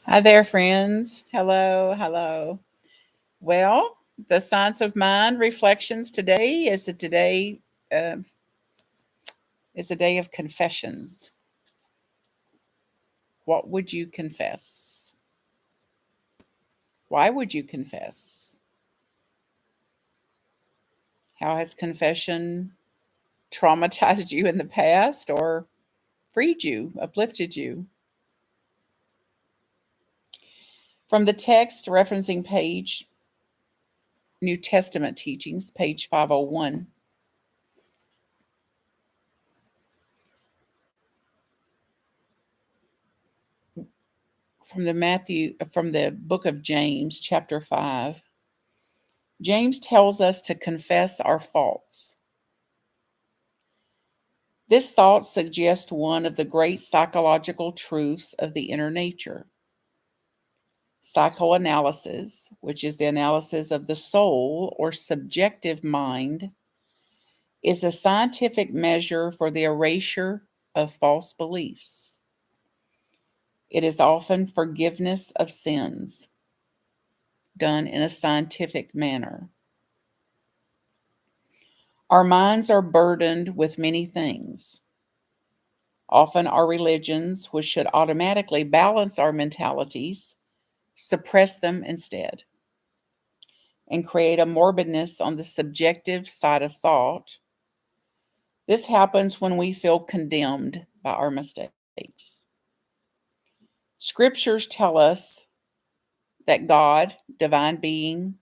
Hi there, friends. Hello, hello. Well, the Science of Mind reflections today uh, is a day of confessions. What would you confess? Why would you confess? How has confession traumatized you in the past or freed you, uplifted you? From the text referencing page New Testament teachings, page 501. From the book of James, chapter 5. James tells us to confess our faults. This thought suggests one of the great psychological truths of the inner nature. Psychoanalysis, which is the analysis of the soul or subjective mind, is a scientific measure for the erasure of false beliefs. It is often forgiveness of sins, done in a scientific manner. Our minds are burdened with many things. Often our religions, which should automatically balance our mentalities, suppress them instead and create a morbidness on the subjective side of thought. This happens when we feel condemned by our mistakes. Scriptures tell us that God, divine being,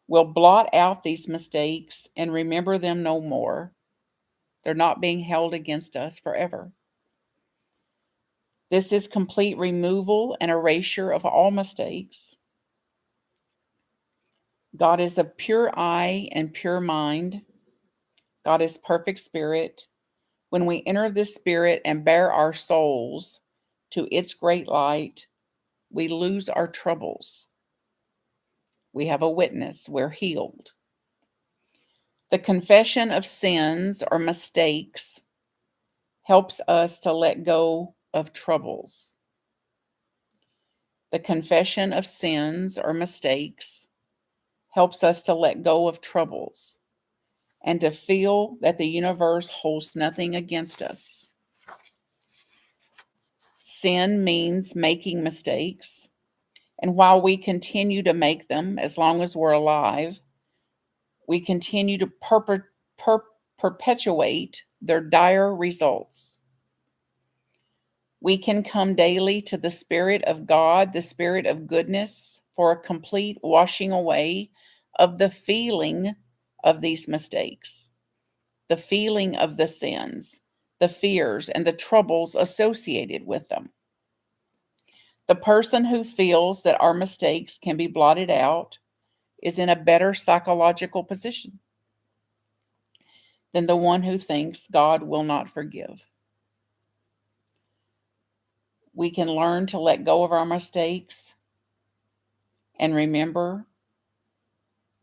will blot out these mistakes and remember them no more. They're not being held against us forever. This is complete removal and erasure of all mistakes. God is of pure eye and pure mind. God is perfect spirit. When we enter this spirit and bear our souls to its great light, we lose our troubles. We have a witness. We're healed. The confession of sins or mistakes helps us to let go of troubles. The confession of sins or mistakes helps us to let go of troubles and to feel that the universe holds nothing against us. Sin means making mistakes, and while we continue to make them as long as we're alive, we continue to perpetuate their dire results. We can come daily to the Spirit of God, the Spirit of goodness, for a complete washing away of the feeling of these mistakes, the feeling of the sins, the fears, and the troubles associated with them. The person who feels that our mistakes can be blotted out is in a better psychological position than the one who thinks God will not forgive. We can learn to let go of our mistakes and remember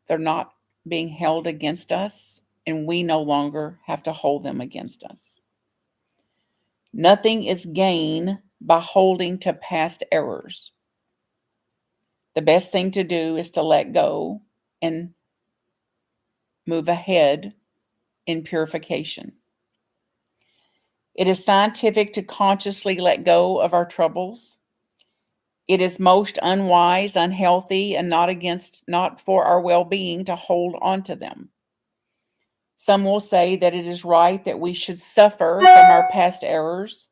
they're not being held against us, and we no longer have to hold them against us. Nothing is gained by holding to past errors. The best thing to do is to let go and move ahead in purification. It is scientific to consciously let go of our troubles. It is most unwise, unhealthy, and not for our well-being to hold on to them. Some will say that it is right that we should suffer from our past errors.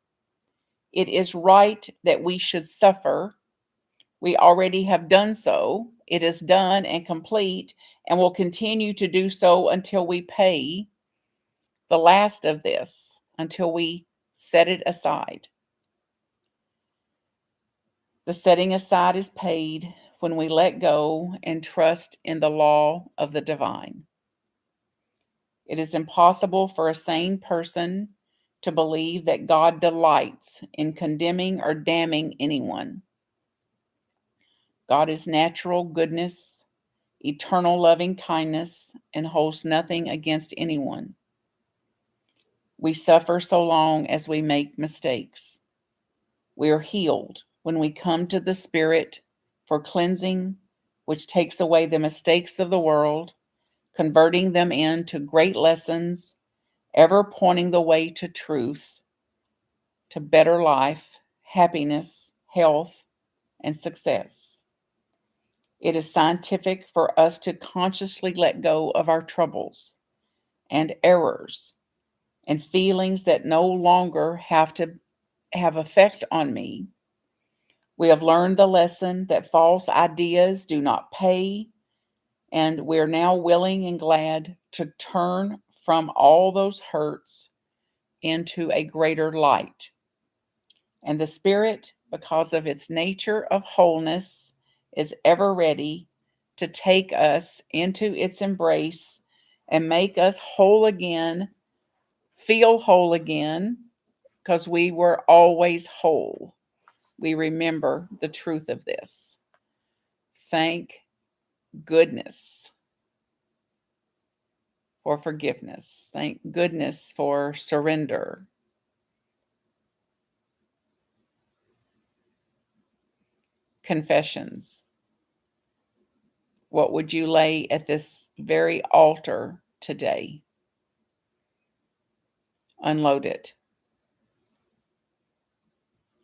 It is right that we should suffer. We already have done so. It is done and complete and will continue to do so until we pay the last of this, until we set it aside. The setting aside is paid when we let go and trust in the law of the divine. It is impossible for a sane person to believe that God delights in condemning or damning anyone. God is natural goodness, eternal loving kindness, and holds nothing against anyone. We suffer so long as we make mistakes. We are healed when we come to the Spirit for cleansing, which takes away the mistakes of the world, converting them into great lessons, ever pointing the way to truth, to better life, happiness, health, and success. It is scientific for us to consciously let go of our troubles and errors and feelings that no longer have to have effect on me. We have learned the lesson that false ideas do not pay, and we're now willing and glad to turn from all those hurts into a greater light. And the Spirit, because of its nature of wholeness, is ever ready to take us into its embrace and make us whole again, feel whole again, because we were always whole. We remember the truth of this. Thank goodness for forgiveness. Thank goodness for surrender. Confessions. What would you lay at this very altar today? Unload it.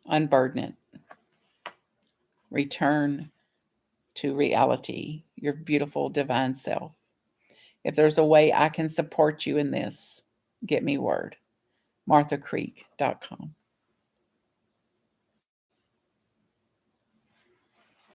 Unburden it. Return to reality, your beautiful divine self. If there's a way I can support you in this, get me word. MarthaCreek.com.